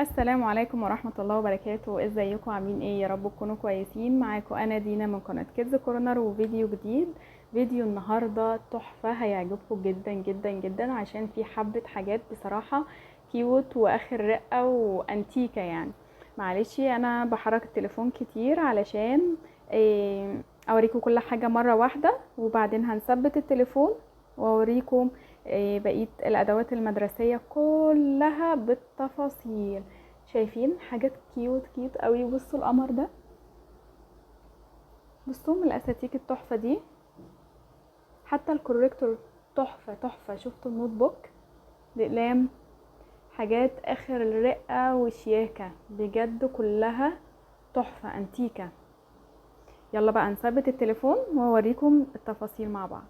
السلام عليكم ورحمة الله وبركاته. ازيكم عاملين ايه؟ يا رب تكونوا كويسين. معاكم انا دينا من قناة كيدز كورنر وفيديو جديد. فيديو النهاردة تحفة، هيعجبكم جدا جدا جدا عشان في حبة حاجات بصراحة كيوت واخر رقة وانتيكة يعني. معلش انا بحرك التليفون كتير علشان اوريكم كل حاجة مرة واحدة، وبعدين هنثبت التليفون واوريكم بقية الادوات المدرسية كلها بالتفاصيل. شايفين حاجات كيوت كيوت قوي؟ بصوا القمر ده، بصوا من الاساتيك التحفة دي، حتى الكوريكتور تحفة تحفة. شفتوا النوت بوك، الاقلام، حاجات اخر الرقة وشياكة بجد، كلها تحفة انتيكة. يلا بقى نثبت التليفون واوريكم التفاصيل مع بعض.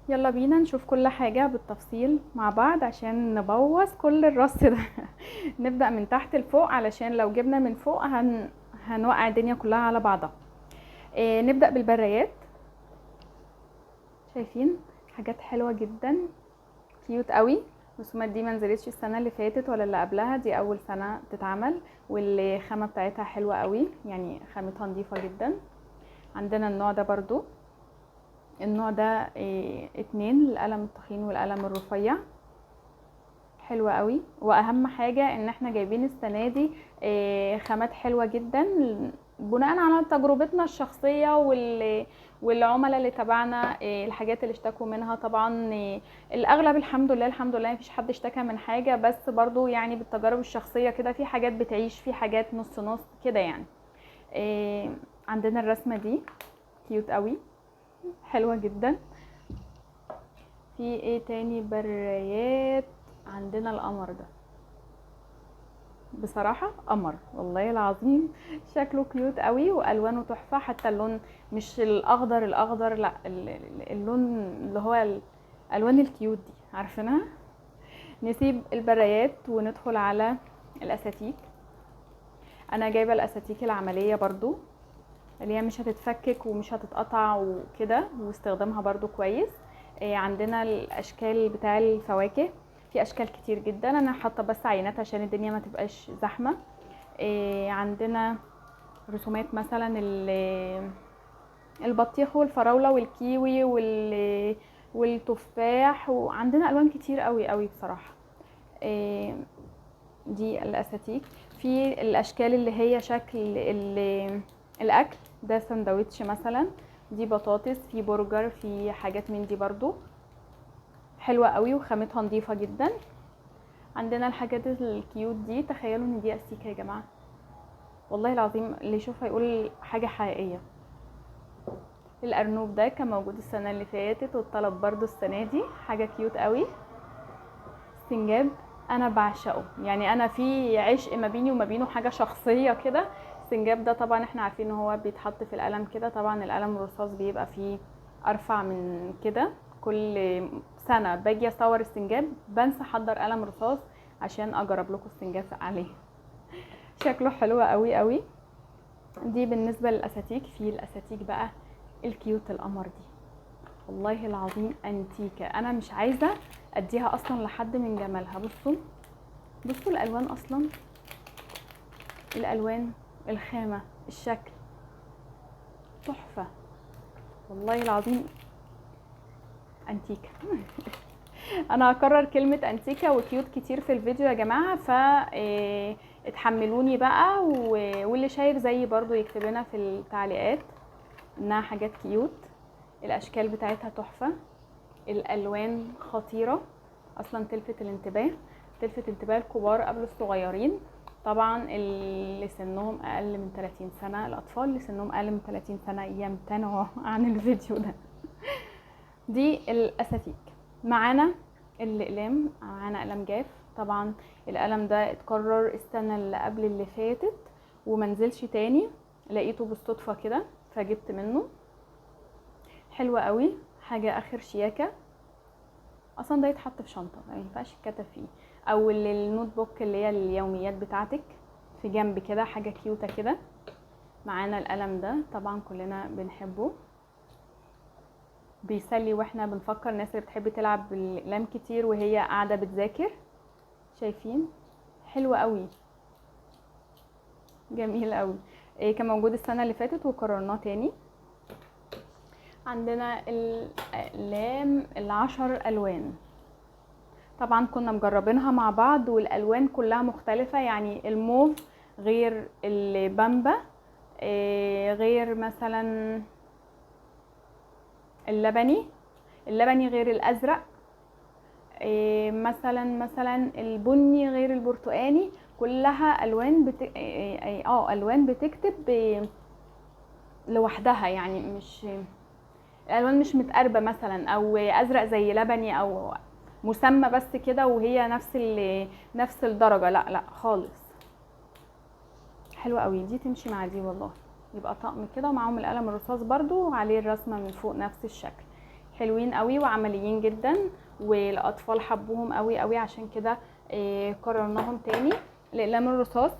يلا بينا نشوف كل حاجة بالتفصيل مع بعض عشان نبوظ كل الرص ده. نبدأ من تحت لفوق علشان لو جبنا من فوق هنوقع الدنيا كلها على بعضها. نبدأ بالبرايات. شايفين حاجات حلوة جدا كيوت قوي. الرسومات دي منزلتش السنة اللي فاتت ولا اللي قبلها، دي اول سنة تتعمل، والخامة بتاعتها حلوة قوي يعني، خامتها نظيفة جدا. عندنا النوع ده برضو، النوع ده اتنين، القلم التخين والقلم الرفيع، حلوة قوي. واهم حاجة ان احنا جايبين السنة دي خامات حلوة جدا بناء على تجربتنا الشخصية والعملاء اللي تبعنا، الحاجات اللي اشتكوا منها طبعا. الاغلب الحمد لله الحمد لله مفيش حد اشتكى من حاجة، بس برضو يعني بالتجارب الشخصية كده في حاجات بتعيش، في حاجات نص نص كده يعني. عندنا الرسمة دي كيوت قوي، حلوة جدا. في ايه تاني؟ برايات. عندنا القمر ده، بصراحة قمر والله العظيم، شكله كيوت قوي والوانه تحفة. حتى اللون مش الاخضر الاخضر، لا اللون اللي هو الالوان الكيوت دي، عارفينها. نسيب البرايات وندخل على الاساتيك. انا جايبة الاساتيك العملية برضو، اللي هي مش هتتفكك ومش هتتقطع وكده، واستخدامها برضو كويس. عندنا الاشكال بتاع الفواكه، في اشكال كتير جدا، انا حاطه بس عينات عشان الدنيا ما تبقاش زحمه. عندنا رسومات مثلا البطيخ والفراوله والكيوي والتفاح، وعندنا الوان كتير قوي قوي بصراحه. دي الاساتيك. في الاشكال اللي هي شكل الاكل ده، سندوتش مثلا، دي بطاطس، في برجر، في حاجات من دي برضو حلوة قوي وخامتها نظيفة جدا. عندنا الحاجات الكيوت دي، تخيلوا ان دي استيكة يا جماعة، والله العظيم اللي يشوفها يقول حاجة حقيقية. الارنوب ده كان موجود السنة اللي فاتت واتطلب برضو السنة دي، حاجة كيوت قوي. سنجاب انا بعشقه يعني، انا في عشق ما بيني وما بينه، حاجة شخصية كده. السنجاب ده طبعا احنا عارفين ان هو بيتحط في القلم كده، طبعا القلم الرصاص بيبقى فيه ارفع من كده. كل سنة باجي اصور السنجاب بنسى احضر قلم رصاص عشان اجرب لكم السنجاب عليه. شكله حلو قوي قوي. دي بالنسبة للاساتيك. في الاساتيك بقى الكيوت القمر دي، والله العظيم انتيكة، انا مش عايزة اديها اصلا لحد من جمالها. بصوا بصوا الالوان اصلا، الالوان، الخامة، الشكل تحفة، والله العظيم انتيكة. انا هكرر كلمة انتيكة وكيوت كتير في الفيديو يا جماعة، ف اتحملوني بقى، واللي شايف زيي برضو يكتب لنا في التعليقات انها حاجات كيوت. الاشكال بتاعتها تحفة، الالوان خطيرة اصلا، تلفت الانتباه، تلفت انتباه الكبار قبل الصغيرين. طبعا اللي سنهم اقل من 30 سنة، الاطفال اللي سنهم اقل من 30 سنة يمتنعوا عن الفيديو ده. دي الاساتيك. معانا الاقلام، معانا قلم جاف. طبعا القلم ده اتكرر السنة اللي قبل اللي فاتت ومنزلش تاني، لقيته بالصدفة كده فجبت منه. حلوة قوي، حاجة اخر شياكة. اصلا ده يتحط في شنطة، ما ينفعش يتكتب فيه، او النوت بوك اللي هي اليوميات بتاعتك في جنب كده، حاجة كيوتة كده. معانا القلم ده طبعا كلنا بنحبه، بيسلي واحنا بنفكر، الناس اللي بتحب تلعب بالاقلام كتير وهي قاعده بتذاكر. شايفين حلوه قوي. جميل قوي. كان موجود السنه اللي فاتت وكررناه تاني. عندنا الاقلام ال10 الوان، طبعا كنا مجربينها مع بعض والالوان كلها مختلفه، يعني الموف غير البامبا، غير مثلا اللبني غير الازرق، مثلا البني غير البرتقاني. كلها الوان الوان بتكتب لوحدها، يعني مش الالوان مش متقاربه مثلا، او ازرق زي لبني، او مسمى بس كده وهي نفس الدرجه، لا لا خالص. حلوه قوي دي، تمشي مع دي والله. يبقى طقم كده ومعاهم القلم الرصاص برضو عليه الرسمه من فوق نفس الشكل. حلوين قوي وعمليين جدا، والاطفال حبوهم قوي قوي، عشان كده قررناهم تاني. الاقلام الرصاص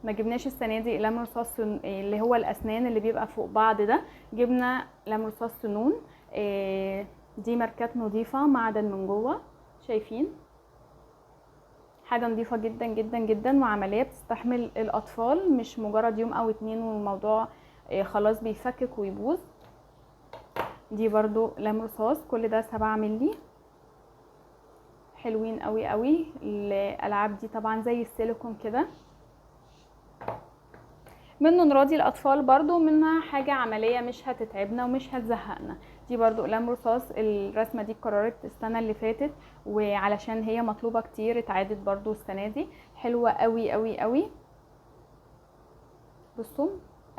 ما جبناش السنه دي اقلام رصاص اللي هو الاسنان اللي بيبقى فوق بعض ده، جبنا اقلام رصاص سنون. دي ماركات نظيفه، معدن من جوه، شايفين حاجه نظيفه جدا جدا جدا، وعمليه بتستحمل الاطفال، مش مجرد يوم او اتنين والموضوع خلاص بيفكك ويبوظ. دي برضو اقلام رصاص، كل ده 7 مللي، حلوين قوي قوي. الالعاب دي طبعا زي السيليكون كده، منه نراضي الاطفال برضو، منها حاجه عمليه مش هتتعبنا ومش هتزهقنا. دي برضو اقلام رصاص، الرسمه دي اتكررت السنه اللي فاتت، وعلشان هي مطلوبه كتير اتعادت برضو السنه دي. حلوه قوي قوي قوي. بصوا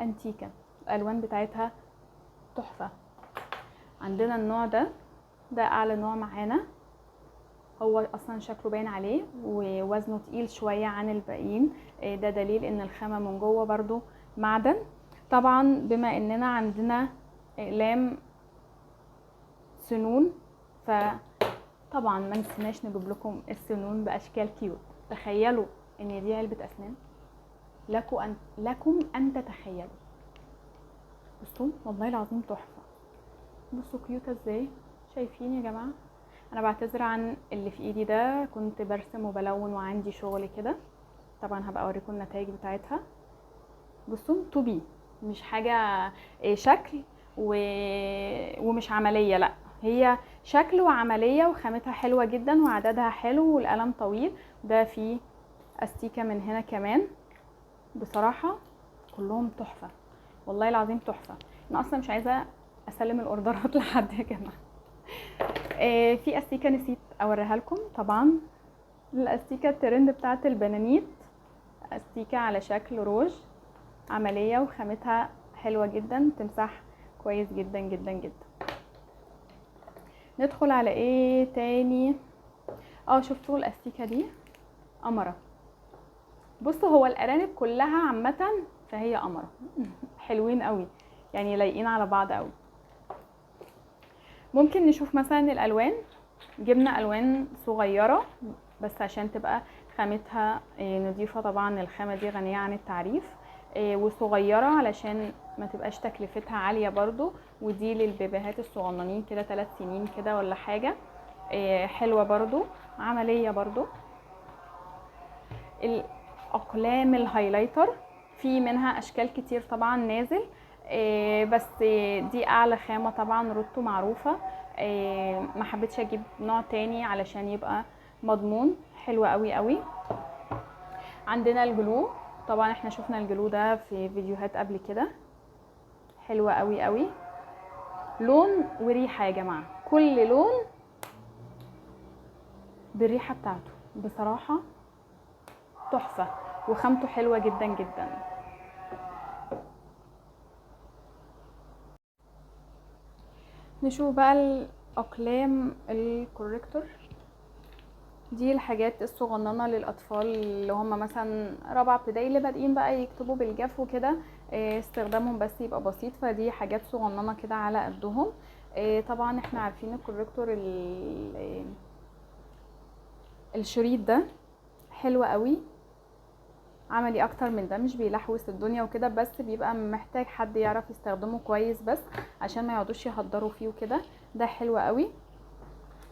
انتيكه، الالوان بتاعتها تحفه. عندنا النوع ده اعلى نوع معانا، هو اصلا شكله باين عليه ووزنه تقيل شويه عن الباقيين، ده دليل ان الخامه من جوه برضو معدن. طبعا بما اننا عندنا اقلام سنون، فطبعا ما نسيناش نجيب لكم السنون باشكال كيوت. تخيلوا ان دي علبه اسنان، لكم ان تتخيلوا. بصوا والله العظيم تحفه، بصوا كيوتة ازاي، شايفين يا جماعه؟ انا بعتذر عن اللي في ايدي ده، كنت برسم وبلون وعندي شغل كده، طبعا هبقى اوريكم النتائج بتاعتها. بصوا توبي، مش حاجه شكل ومش عمليه، لا هي شكل وعمليه، وخامتها حلوه جدا وعددها حلو والقلم طويل. ده فيه استيكه من هنا كمان، بصراحه كلهم تحفه والله العظيم تحفه. انا اصلا مش عايزه اسلم الاوردرات لحد يا جماعه. في استيكه نسيت اوريها لكم، طبعا الاستيكه الترند بتاعت البنانيت، استيكه على شكل روج، عمليه وخامتها حلوه جدا، تمسح كويس جدا جدا جدا. ندخل على ايه تاني؟ شفتوا الاستيكه دي قمره. بصوا هو الارانب كلها عامه فهي قمره حلوين قوي، يعني لايقين على بعض قوي. ممكن نشوف مثلا الالوان، جبنا الوان صغيره بس عشان تبقى خامتها نظيفه، طبعا الخامه دي غنيه عن التعريف، وصغيره علشان ما تبقاش تكلفتها عاليه برضو، ودي للبيبيهات الصغننين كده 3 سنين كده ولا حاجه. حلوه برضو، عمليه برضو. الاقلام الهايلايتر في منها اشكال كتير طبعا نازل، بس دي اعلى خامه طبعا، روتو معروفه، ما حبيتش اجيب نوع تاني علشان يبقى مضمون. حلوه قوي قوي. عندنا الجلو، طبعا احنا شفنا الجلو ده في فيديوهات قبل كده، حلوه قوي قوي. لون وريحه يا جماعه، كل لون بالريحه بتاعته، بصراحه تحفه وخامته حلوه جدا جدا. نشوف بقى الاقلام الكوريكتور، دي الحاجات الصغننه للاطفال اللي هم مثلا رابعه ابتدائي، اللي بادئين بقى يكتبوا بالجاف وكده، استخدامهم بس يبقى بسيط، فدي حاجات صغننه كده على قدهم. طبعا احنا عارفين الكوريكتور الشريط ده حلو قوي، عملي اكتر من ده، مش بيلحوس الدنيا وكده، بس بيبقى محتاج حد يعرف يستخدمه كويس بس عشان ما يقعدوش يهدروا فيه وكده. ده حلو قوي.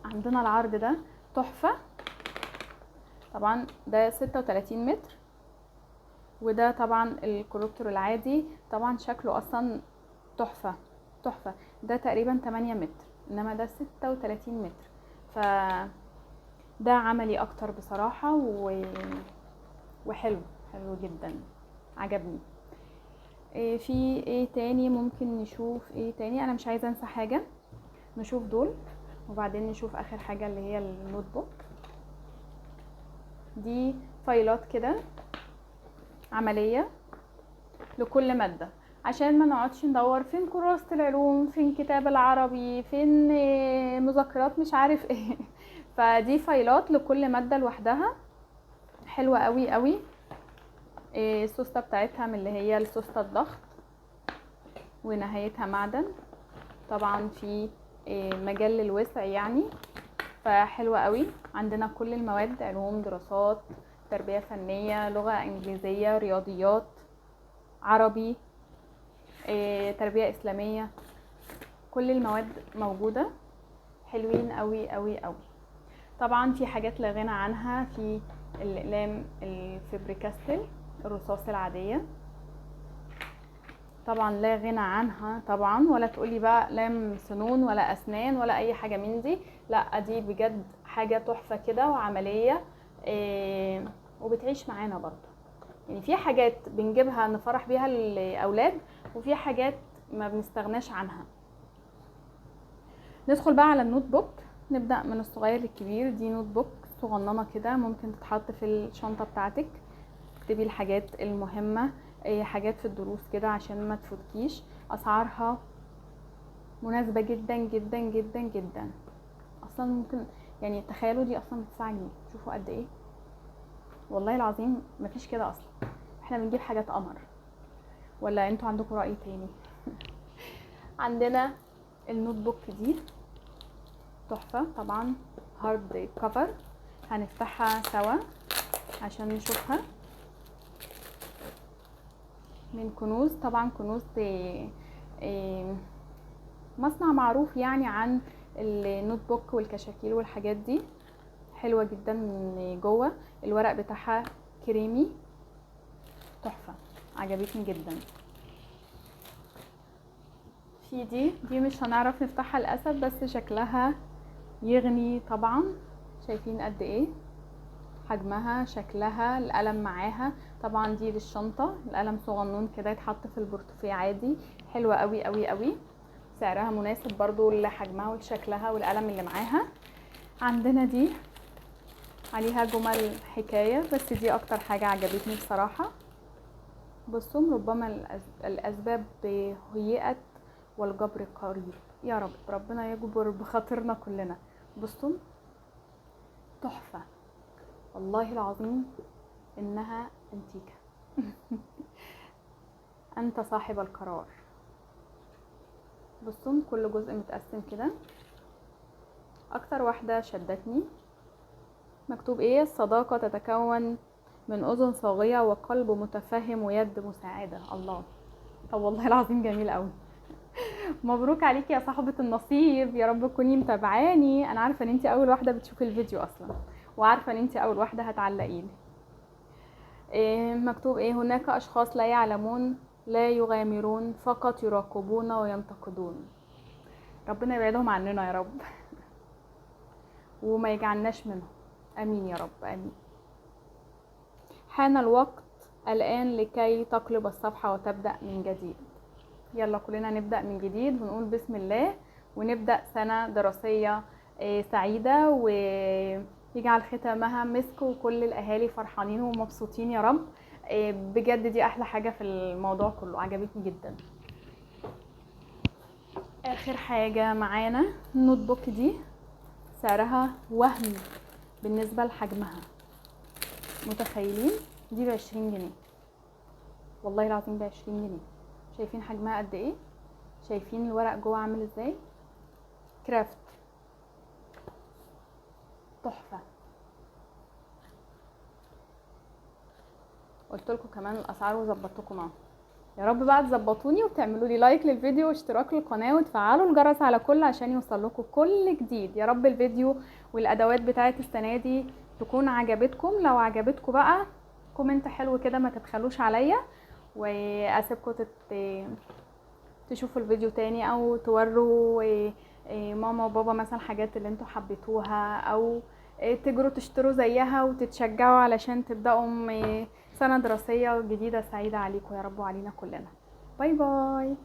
عندنا العرض ده تحفه، طبعا ده 36 متر، وده طبعا الكولوبتر العادي، طبعا شكله اصلا تحفة تحفة. ده تقريبا 8 متر، انما ده 36 متر، ف ده عملي اكتر بصراحة وحلو، حلو جدا، عجبني. في ايه تاني ممكن نشوف؟ ايه تاني؟ انا مش عايزة انسى حاجة، نشوف دول وبعدين نشوف اخر حاجة اللي هي النوت بوك. دي فايلات كده عملية لكل مادة، عشان ما نقعدش ندور فين كراسة العلوم، فين كتاب العربي، فين مذكرات مش عارف ايه. فدي فايلات لكل مادة لوحدها، حلوة قوي قوي. السوستة بتاعتها من اللي هي السوستة الضغط، ونهايتها معدن، طبعا في مجال للوسع يعني، فحلوة قوي. عندنا كل المواد، علوم، دراسات، تربية فنية، لغة انجليزية، رياضيات، عربي، تربية اسلامية، كل المواد موجودة، حلوين قوي قوي قوي. طبعا في حاجات لا غنى عنها، في الاقلام الفبريكاستل الرصاص العادية، طبعا لا غنى عنها طبعا، ولا تقولي بقى لام سنون ولا اسنان ولا اي حاجة من دي، لا دي بجد حاجة تحفة كده وعملية، وبتعيش معانا برضو. يعني في حاجات بنجيبها نفرح بيها الاولاد، وفي حاجات ما بنستغناش عنها. ندخل بقى على النوت بوك، نبدأ من الصغير للكبير. دي نوت بوك صغننة كده، ممكن تتحط في الشنطة بتاعتك، تكتبي الحاجات المهمة، حاجات في الدروس كده عشان ما تفوتكيش. اسعارها مناسبة جدا جدا جدا جدا، اصلا ممكن يعني تخيلوا دي اصلا ب9 جنيه، شوفوا قد ايه، والله العظيم مفيش كده اصلا. احنا بنجيب حاجات قمر، ولا انتوا عندكم رأي تاني؟ عندنا النوت بوك دي تحفة طبعا، هارد كفر، هنفتحها سوا عشان نشوفها. من كنوز، طبعا كنوز مصنع معروف يعني عن النوت بوك والكشاكيل والحاجات دي، حلوة جدا من جوه، الورق بتاعها كريمي تحفة، عجبتني جدا. في دي مش هنعرف نفتحها للأسف، بس شكلها يغني طبعا، شايفين قد ايه حجمها، شكلها، القلم معاها، طبعا دي للشنطة، القلم صغنون كده يتحط في البورتفيه عادي، حلوة قوي قوي قوي، سعرها مناسب برضو لحجمها ولشكلها والقلم اللي معاها. عندنا دي عليها جمل حكاية، بس دي اكتر حاجة عجبتني بصراحة. بصوا، ربما الاسباب هيئت والجبر قريب، يا رب ربنا يجبر بخاطرنا كلنا. بصوا تحفة، والله العظيم انها انتيكة. انت صاحب القرار. بصوا كل جزء متقسم كده. اكتر واحدة شدتني مكتوب ايه؟ الصداقة تتكون من اذن صاغية وقلب متفهم ويد مساعدة. الله، طب والله العظيم جميل قوي. مبروك عليكي يا صاحبة النصيب، يا رب تكوني متابعاني، انا عارفة ان انتي اول واحدة بتشوفي الفيديو اصلا، وعارفة ان انتي اول واحدة هتعلقيلي. مكتوب ايه؟ هناك اشخاص لا يعلمون، لا يغامرون، فقط يراقبون وينتقدون. ربنا يبعدهم عننا يا رب، وما يجعلناش منهم، امين يا رب، امين. حان الوقت الان لكي تقلب الصفحة وتبدأ من جديد. يلا كلنا نبدأ من جديد ونقول بسم الله، ونبدأ سنة دراسية سعيدة، ويجعل ختامها مسك، وكل الأهالي فرحانين ومبسوطين يا رب. بجد دي أحلى حاجة في الموضوع كله، عجبتني جدا. آخر حاجة معانا النوت بوك دي، سعرها وهم بالنسبة لحجمها، متخيلين؟ دي ب20 جنيه، والله العظيم ب20 جنيه. شايفين حجمها قد ايه؟ شايفين الورق جوه عامل ازاي؟ كرافت، تحفه. قلت لكم كمان الاسعار وظبطتكم معاهم، يا رب بقى تظبطوني وتعملوا لي لايك للفيديو واشتراك للقناه وتفعلوا الجرس على كل عشان يوصل لكم كل جديد. يا رب الفيديو والادوات بتاعه السنه دي تكون عجبتكم. لو عجبتكم بقى كومنت حلو كده، ما تبخلوش عليا، واسيبكم تشوفوا الفيديو تاني، او توروا ماما وبابا مثلا حاجات اللي انتوا حبيتوها، او تجروا تشتروا زيها وتتشجعوا علشان تبدأوا سنة دراسية جديدة سعيدة عليكم يا رب وعلينا كلنا. باي باي.